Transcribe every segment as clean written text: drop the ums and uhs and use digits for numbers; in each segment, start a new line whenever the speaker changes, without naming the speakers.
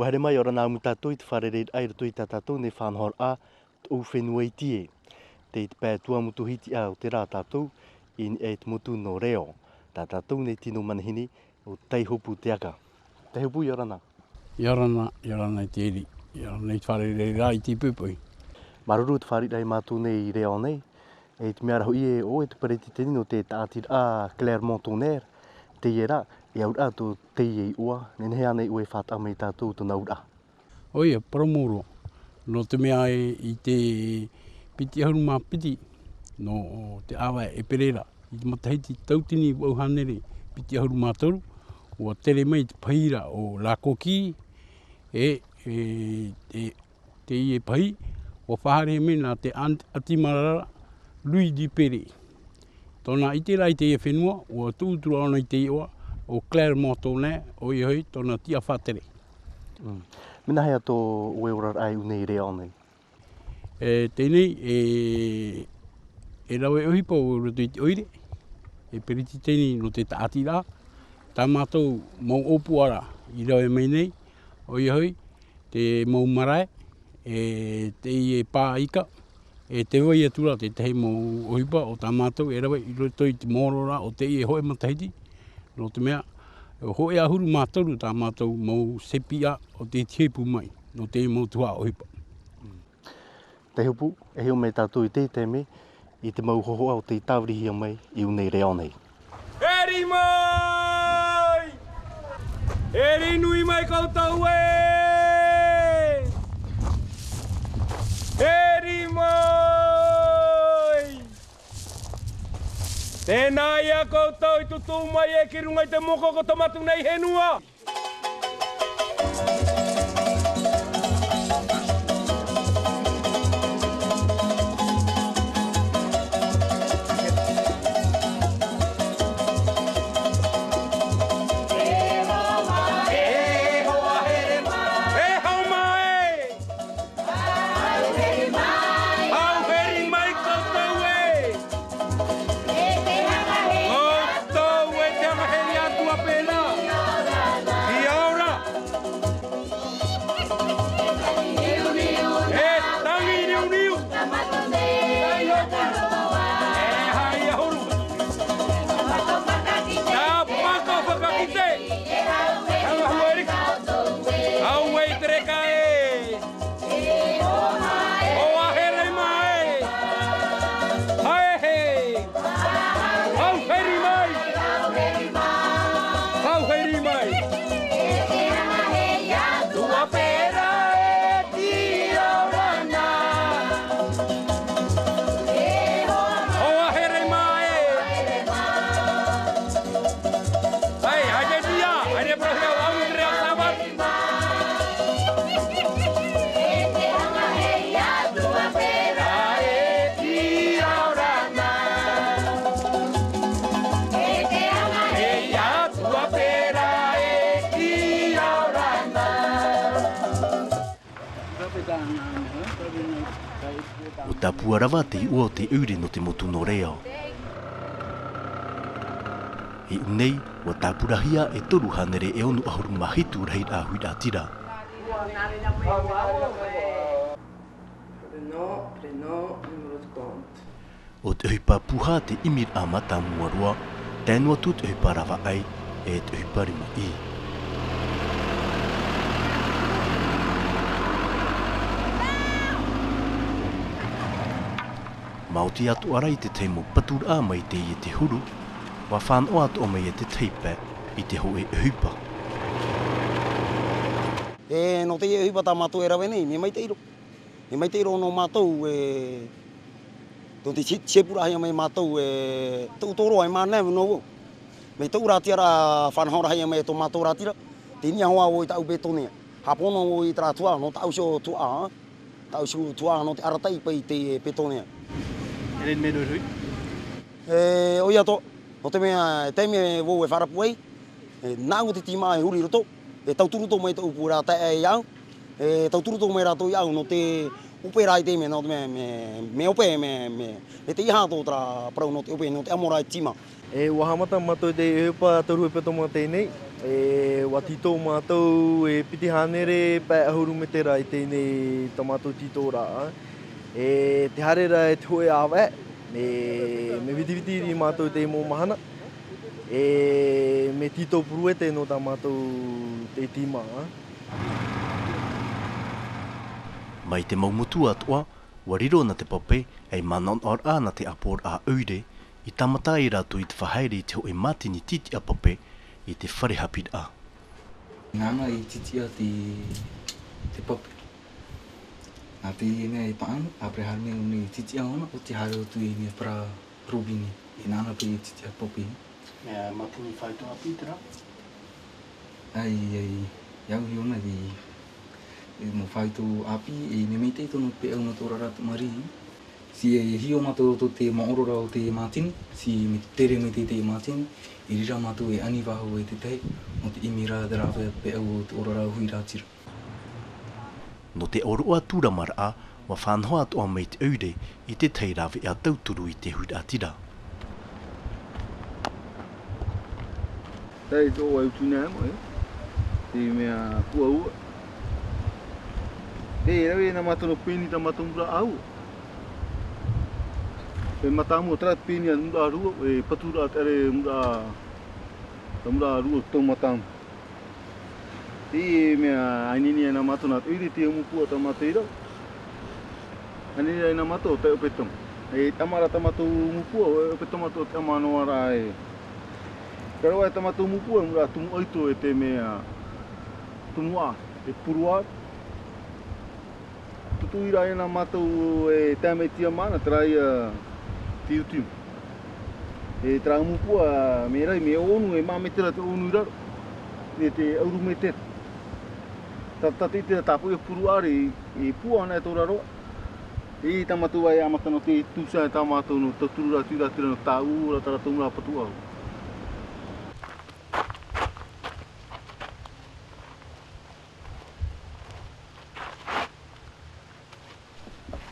Wahare mai ora nā mutatou I te wharere ai rato I tātou ne whanhor a o whenua I tie. Te pē tua mutu hiti a o te rā tātou I e te mutu no reo. Tā tātou ne tino manahini o Teihopu te aka. Teihopu I orana?
Yorana I te eri. Yorana I te wharere rā I te pupui.
Maruru te wharit ai mātou nei I reo nei. E te mea raho I e o e te pareti te nino te tātira a Clermont-Tonnerre. Te I e rā, e aura tō te I e ua, nenehe anei ue whātama I tātou tō naura.
Oia, paramoro. No te mea I te piti ahuru mā piti. No te awa e perera. I te matahiti tautini wauhanere piti ahuru mā toru. Ua tere mai te pahira o Lakoki. Te I e pahi. Ua whahare me nā te atimarara Lui di Pere. Tōna I te rai te e whenua, ua tūtura ona I te iwa, o Clermont-Tonnerre, o I hoi, tōna tia whatere.
Mina hea tō ueorar ai unei reo nei?
Tēnei, e rau e ohipa o roto I te oire, e periti tēnei no te tāti rā, tā mātou mau opu ara I rau e mai nei, o I hoi, te mau marae, te I e pā ika, e te wai atura te tehi mo ohipa o tā mātou e rawa I roto I te mōrora o te I e hoe matahiti. No te mea, hoe ahuru mātoru tā mātou mo sepia o te tiepu mai, no te I mo tuha ohipa.
Teihopu, e heo me tātou I te me, I te mau hohoa o te tāwrihia mai I unei reo nei.
Eri mai! Eri nui mai koutou e! Eri mai! Tēnā ia koutou I tutu mai e ki runga I te moko ko tomatu nei henua!
O tā puarawa te I ua o te ure no te motu no reo. I unei, o tā purahia e toru hanere e onu ahuru mahitu rahit a hui tira. O te uhipa puha te imir a mata muarua, tēnua tu te uhipa rawa ai e te uhipa rima I. Mauti atu ara I te teimo patura mai te I te huru, wa whānau atu o mai e te teipe I te ho e uhipa.
No te uhipa tā mātou e rawe nei, me mai te iro. Me mai te iro no mātou tō te sepurahia mai mātou tau tōro ai mānei no. Me tau rātia rā whanahorahia mai tō mātou rātira, te nia hoa o I tau betonea. Hapono o I tā tua, no tau sio tua, tau sio tua no te aratai pa I te betonea.
Eren me rui?
Oia tō, no te mea teime wou e wharapu ei, nā o te tima e huri roto, e tau turuto mai tau pūrā tae e iau, tau turuto mai rātou iau no te upera I teime, no te me ope, me te iha tō tra prau no te ope, no te amora I tima.
E wahamata mato te upa toru peto mo te nei, Wa tito mātou piti hanere pai ahuru me te rai tēnei tamatou tito rā. Te harera te hoe awe, me viti ri mātou te mō mahana. Me tito puruete no tā mātou te tīma.
Mai te maumutu atua, wariro na te pope, ei manon or ana te apor a uire, I tamata I rātou I te whahaere te hoi matini titi a pope, I te whare hapid a.
Ngana I titi a te pope. Nā te nea I paanu, apre harme uni titi a ona, o te hare o tu I nea pra rubini. I nāna pe I titi a pope.
Mea matini whaitoa Pītera?
Ai, iau hi ona I mo whaito api, I ne mei te tono pe au na tōra rata mari. Si e hio mātou to te maorora o te mātini, si me tere me te mātini, I rira mātou e ani waho e te tei, o te imi rā te rāwea pe au o te orara hui rātira.
No te oroa tūramara a, wa whanhoa atoa mei te aure I te tei rawe a tauturu I te hui atira.
Tei tō wai utu nea mo te mea kua ua. Rawe na mātono pēni ta mātono mura au. Pe matamu trat pēni a mura rua, patura at ere mura rua tō matamu. Mea ainini na mātono at uri te umupua ta māteira. Ainini na mātono te opetam. Tamara ta mātono umupua, opetamato te amano ara Karawa ta mātou mupua mura tumu oito te mea tumua, puruar. Tutu ira na mātou tāmei tia mana trai tiutim. Trai mupua me rai me onu māmetera te onu iraro. Te auru me te. Tati te tapu puruar pua ana tō raroa. Ta mātou ai amatano te tūsa ta mātou no taturura tira no tāu ora tara tōmura patua.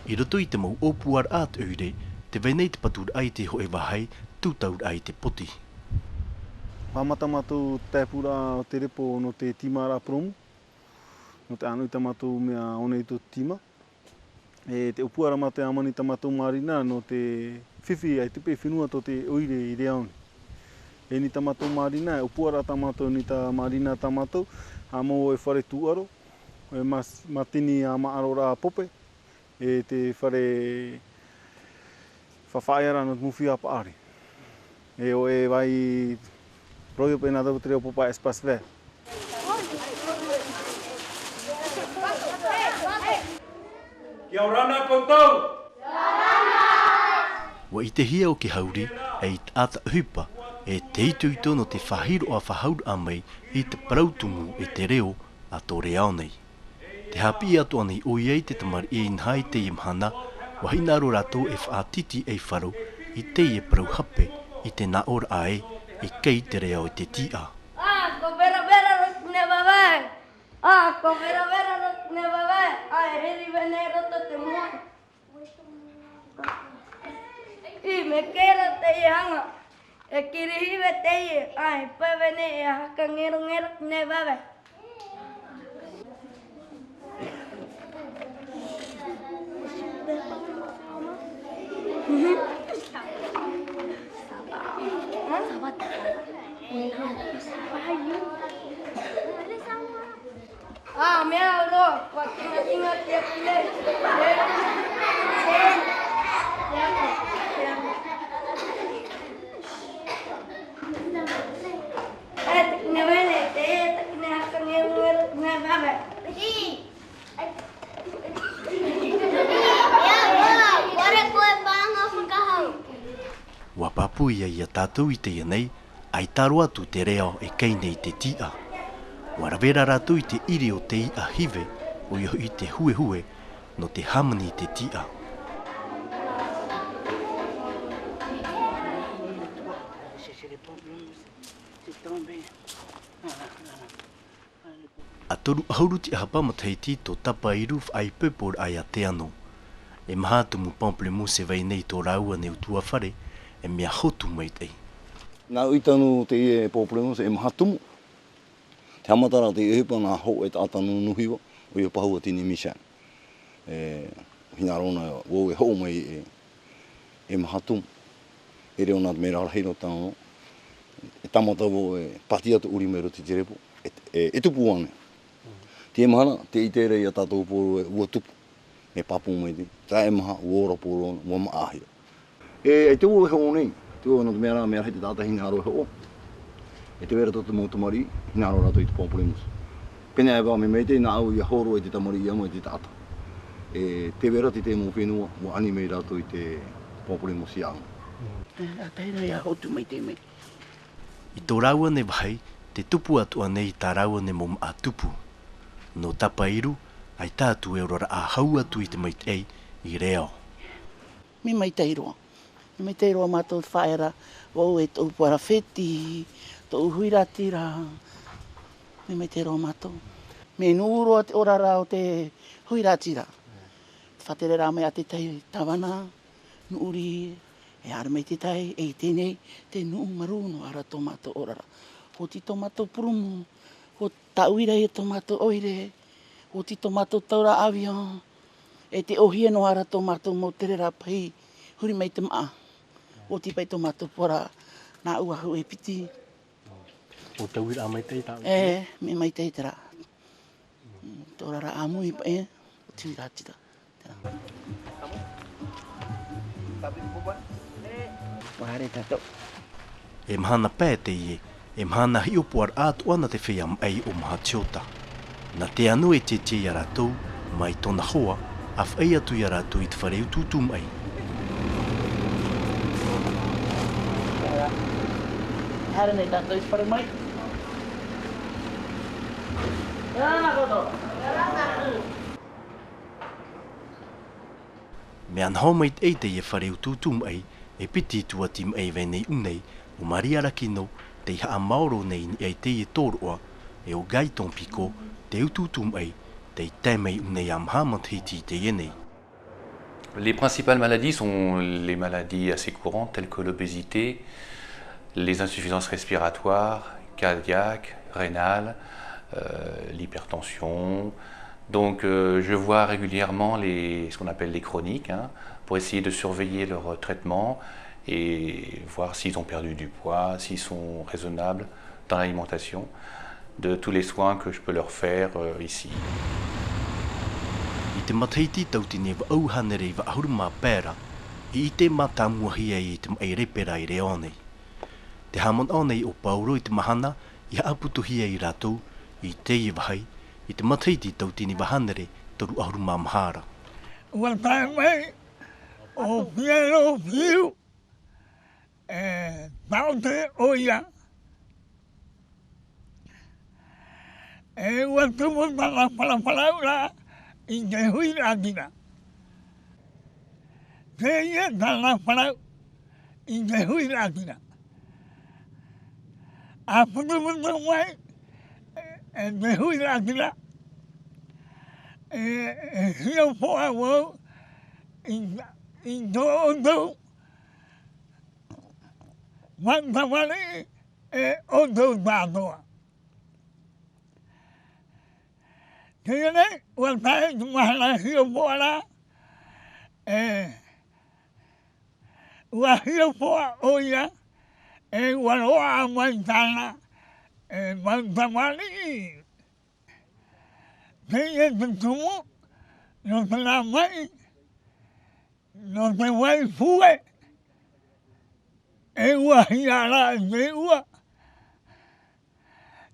I roto I te mau opuar at ure, te weinei te patur ai te hoe wahai, tūtaur ai te poti.
Whamata mātou tēpura o te repo no te tīmara promu, no te anu I ta mātou mea one I tō tīma. Te upuara mā te amani ta mātou marina no te whiwhi ai te pe whenua tō te oire I reaoni. Ni ta mātou marina, upuara ta mātou ni ta marina ta mātou, mō e whare tūaro, matini a maarora pope, te whare whawhaiara no muwhi apa are. O vai roi ope nā tau te reo popa espas vē.
Kia orana koutou!
Wa I te hia o ki hauri, e I ata hupa, e te ito no te whahiro a whahaur a mei I te parautumu e te reo a tō reao nei. Te hapi atu anei o iei te tamari e inhai te imhana, wahina ro rato e whaatiti e wharo, I te e parau hape, I te naora ae, I kei te reo I te tia.
Ko vera vera rot ne vavai. Ko vera vera rot ne vavai. Heri vene roto te mua. I me kera te hanga. E kirihive te pavene e haka ngero ne vavai. Mea ro, ingat dia pilih.
Wa papu ia tātou I te ianei, ai taro atu te reo e kei nei te tia. Wa rawera rātou I te iri o te I a hive, o iho I te hue no te hamani te tia. A toru ahauruti a hapamateiti tō tapa I ruf ai pepor ai a te ano. E maha tumu pamplemousse vai nei tō raua ne utua whare, e mea hotu mai tei.
Nā uitanu te pōprengo e maha tumu. Te amatara te ehipa nā ho e tātanu nuhiwa, o i pahua tini Mishan. Hina rona, wau e ho mai e mahatum. E reo nā me rarahino tāno. E tamata wo e pati atu uri mero te terepo. E tupu ane. Te mahana, te itere i a tātou pōro e ua tupu. Me papu mai te. Tā e maha, uora pōro, ua maahia. E te ua e ho nei. Te ua nā te mea rā mea hei te tātahina aro e ho. E te wera tō te mautamari, hina aro rātou i te Pōpōremus. Pena e wā me mei te nā au i a horo i te tamari i ama i te tāta. E te wera te mō whenua, ua ani mei rātou i te Pōpōremus i anga.
A teira ia hotu mai te mei.
I tō raua ne wahai, te tupu atua nei tā raua ne mom a tupu. No tapa iru, ai tātu e rora a hau atu i te mai ei i reo.
Mi mai te iroa. Mi mai te iroa mātou whaera, wau e tō puara wheti, tō huiratira. Mi mai te iroa mātou. Me nuuroa te orara o te huiratira. Whatere rā mai a te tei tawana, nuuri, e ara mai te tai, e tenei, te nuu maru no ara tō mātou orara. Ho ti tō mātou purumu, ho tauira e tō mātou oire, ho ti tō mātou taura avion, e te ohia no ara tō mātou mō tere rā pai, huri mai te maa. Ho ti pai tō mātou pora, nā uahu e piti.
O tauira a mai tei tāu?
Me mai tei tera. Tō rara a mui pa e, o tui rātira. Wahare tātou.
E mahana pē te ie, e mahana hi o puar ātu ana te whiam ei o maha tiota. Na te anu e te te i a rātou, mai tōna hoa, af ei atu i a rātou i te whareu tūtum ei.
Hara nei tātou i whare mai. Rāna koto.
Me anho mai ei te e whareu tūtum ei, e piti tua tim ei venei unei, o Maria Rakino, te haa maoro nei ni ei te e tōroa, e o gai tōn piko, te ututum ei, te tēmei unei am hamat hiti te yenei.
Les principales maladies sont les maladies assez courantes telles que l'obésité, les insuffisances respiratoires, cardiaques, rénales, l'hypertension. Donc je vois régulièrement ce qu'on appelle les chroniques, pour essayer de surveiller leur traitement et voir s'ils ont perdu du poids, s'ils sont raisonnables dans l'alimentation, de tous les soins que je peux leur faire ici.
I te mataiti tautine wa auhanere wa ahuruma pēra, i te matamuahia i te mai repera i reo nei. Te hamon o nei o Pauro i te mahana, i haaputuhia i rātou, i te i wahai, i te mataiti tautine wa hanere toru ahuruma mahara.
Ua tae mai, o Piero Piu, tau te oia. Ua tumu tala whalawhalaura i te hui rātira. Te ia tala whalau i te hui rātira. A putu mai, te hui rātira. Hio poa wau, i tō otou. Wantawari e otou tātoa. Kaya nei, ua tae tumahana hio poa rā. Ua hio poa oia, ua roa a mai tāna, wantawari. Kaya te tumu, no te rā mai, no te wai fue, ua hiara te ua.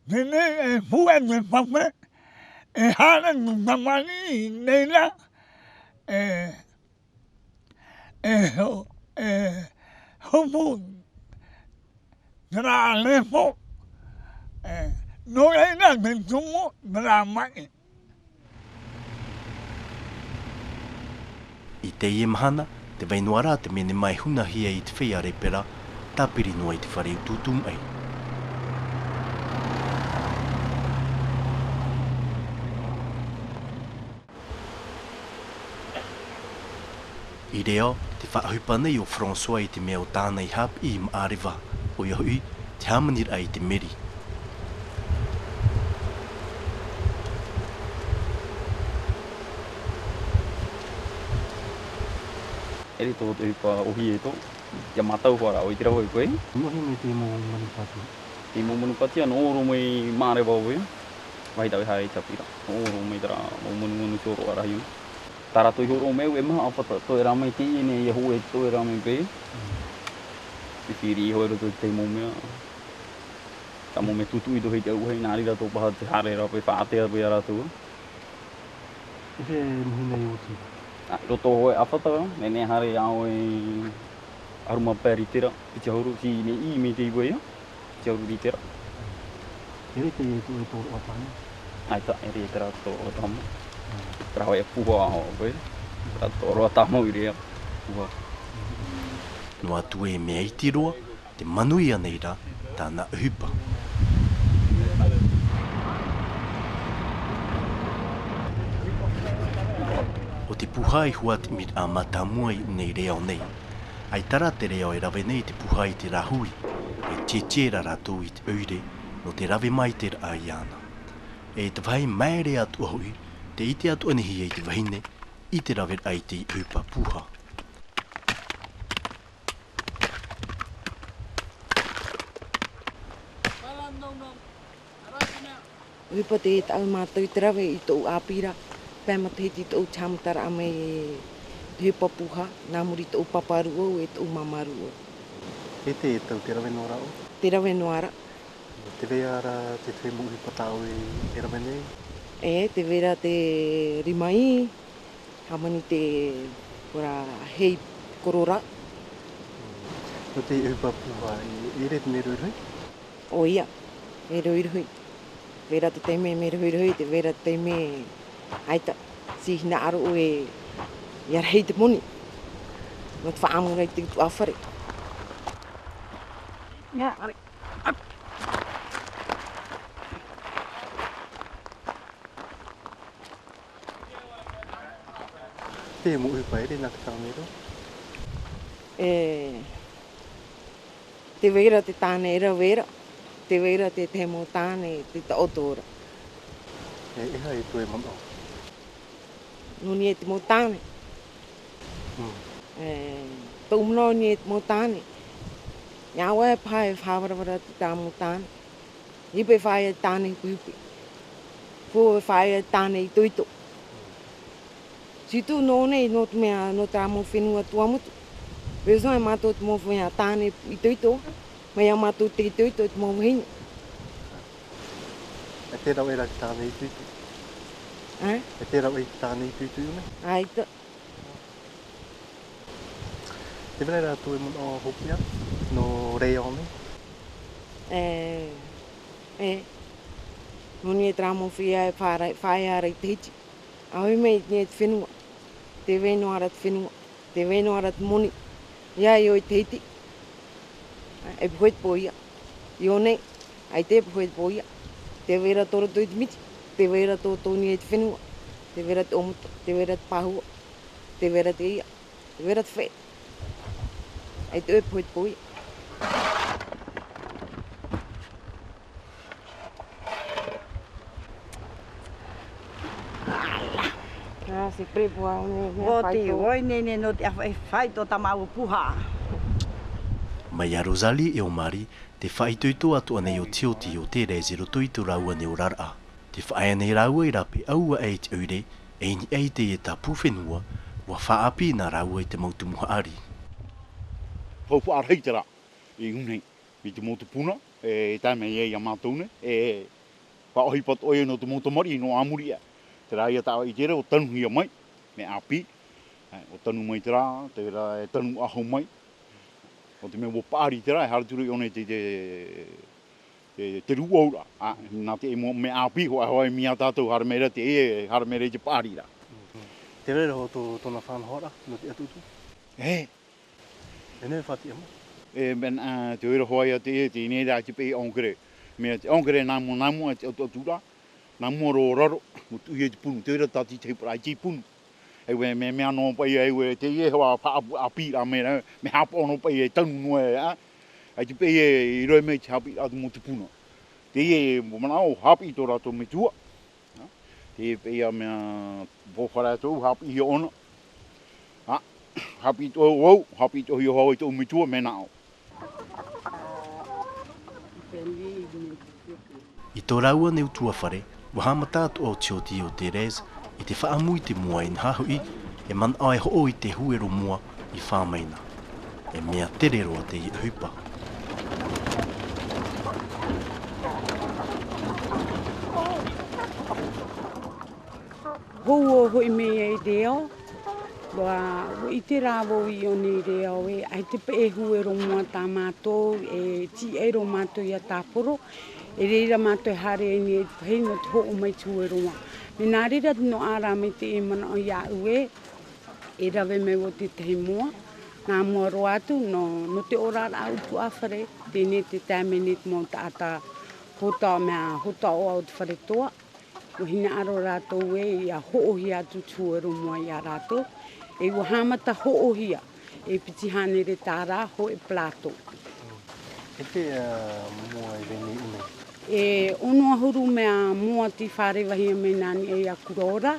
Tene e fue te pape, hara tu tamari neira, hopu tra lepo, no reina te tumu tra mai.
I te ie mahana, te wainuara te mene mai huna hia i te whea repera, tāpiri noa i te whareu tūtum ei. I reo, te whaahupa nei o François i te mea o tānei hap i Maarewa, o iahui te hamanira i te meri.
Eri to pa ohi itu. Ya matau fora o itira hoi koe.
No hi me te mo manipatu.
Te mo manipatu no ro mai mare ba oi. Vai tau hai chapira. O ro mai tra mo manu choro ara hiu. Tara to horo meu e ma apa to era mai ti ni ye ho e to era mai pe. Firi ho ro to te mo me. Ta mo me tutu i do hei te au hei nari ra to pa te hare ra pe pa te pe ara tu.
Ese muhina i oti.
Roto ho apa to nene hare ao e aruma peritera i te horu si ne I me te i boia. Te horu ritera.
Ere te tu e toro apana.
Ai ta ere tera to o tamo. Tra ho e puha ho boia. Tra to ro tamo i rea. Puha.
No atu e mea itiroa, te manuia nei ra, tāna hupa. O te puhai huat mit a matamuai nei reo nei. Ai tara te reo e rawe nei te puhai te rahui, e tētēra ratou I te oire, no te rawe mai te ra I ana. E te vai maere atu ahui, te ite atu anihi e te wahine, I te rawe ai te hupa puha.
Wipa te tau mātou te rawe I tō āpira, pēma te hiti tō chamtara a me te papuha, nā muri tō paparu o e tō mamaru o.
E te tau te rawe noara o?
Te rawe noara.
Te veara te tue muhi patau e rawe nei?
E, te vera te rimai, hamani te hei korora.
No te upa puha, e re te me ruirui?
O ia, me ruirui. Vera te teime me ruirui, te vera te teime aita, si hina aro o e iarhei te moni. No te whaamura I te tu awhare.
Ia, are.
Te mo upa ere nā te tāmero?
Te vera te tāne era vera. Te vera te te mo tāne te ta otora.
Eha e tue mama?
Nuni e te mo tāne. Tau mno ni e te mo tāne. Nyawa e pae whawarawara te tā mo tāne. Ipe whae e tāne kuipi. Fō e whae e tāne I tuito. Si tu no nei no te mea no tā mo whenua tuamutu. Weso e mātou te mo whenua tāne I tuito. Mai a mātou te tuito te mo whenua.
E te rau e ra ki tāne I tuito? E te rau e ki tāne I tuito iune?
Aita.
Te vere rā tue mun o hopia? No rei ome?
Nuni e trā mo whia e whae ara I te hiti. Ahui mei ni e te whenua. Te weno ara te whenua. Te weno ara te moni. Ia I o I te hiti. E puhoi te poia. I o nei, ai te puhoi te poia. Te vera toro tui te miti. Te vera tō tōni e te whenua. Te vera te omuta. Te vera te pahua. Te vera te ia. Te vera te whē. Ai te puhoi te poia. Se prepua
Voti oi nene no te whai tō tamau puha.
Mai a Rosali e o Mari, te whaitoito atu anei o tioti o te rezero toito raua ne o rara. Te whae nei raua I rape aua e te oire, e ni e te e ta pūwhenua, wa whaapi nā raua I te mautumuha ari.
Haupu arheitera I unei, I te motu puna, e taime e ia mātoune, e whaohipat oe no te motu mari no amuri e. Te rā ia tāwa I tere o tanu hia mai, me api, o tanu mai te rā, te rā e tanu aho mai. O te mea wopari te rā, e haraturu I one te ruaura. Nā te e me api, hoa e mia tātou haramere te e, haramere te pāri rā.
Te rere ho tōna whanahora, no te atutu? E nei whati ama?
Te oira hoa te e, te inei rā te pei ongere. Mea te ongere nāmu, te atu rā. Nā mua ro raro, mo tuhi e te punu, te oira tati te pura I te punu. Ewe me mea no pai ewe te ie hoa paapu api rā me hapa ono pai e tanu noa e. Ai te pei e I roi mei te hapi atu mo te puna. Te ie mo manao hapi tō rato me tua. Te pei a mea whawhara tō hapi I ona. hapi to wau, hapi to hio hoi to mitua menao.
I tō raua neu tua whare, wahama tātu o Tio Tio Terez, i te whaamui te mua in hahui, e man ai ho i te huero mua i whāmaina. E mea tere roa te i hupa.
Hou o hoi mea i reo, wa i te rāwo i o ni reo e, ai te pe e huero mua tā mātou, e ti eiro mātou i a tāporo, e reira mātou hare e ni e hei no te ho o mai tu e roa. Me nā reira no ārā me te e mana o ia ue, e rawe me o te tehi mua, nā mua roa atu, no te ora a utu a whare, tēne te tāme net mō ta ata hota mea, hota o au te whare toa. O hina aro rātou e, ia hoohi atu tuero mua i a rātou. E wahamata hoohia, e piti hane re tāra ho e plato.
E te mua i veni une?
E ono ahuru mea mua ti whare wahia me nani e a kurora.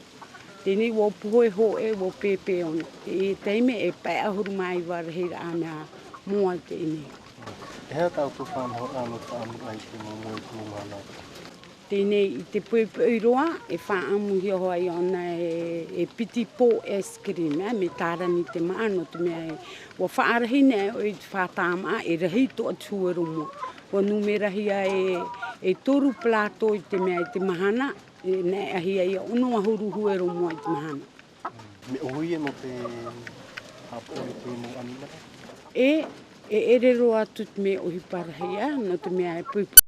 Tēnei wō puhoi ho e wō pepe ono. E teime e pai ahuru mai warahira a mea mua te ine.
E hea tau tu whanho anu whaamu ai te mua i te mana?
Tēnei i te puepui roa, e whaamu hia hoa i ona e piti pō eskrim, me tārani te maano te mea e. Wa whaarahine o i te whātāma e rahi to a tuero mo. Wa numerahia e toru plato i te mea i te mahana, e nei ahia i a ono ahuru huero mo i te mahana.
Me ohi e no te hapo i te mo anina?
E ere roa tut me ohi parahia, no te mea e puipu.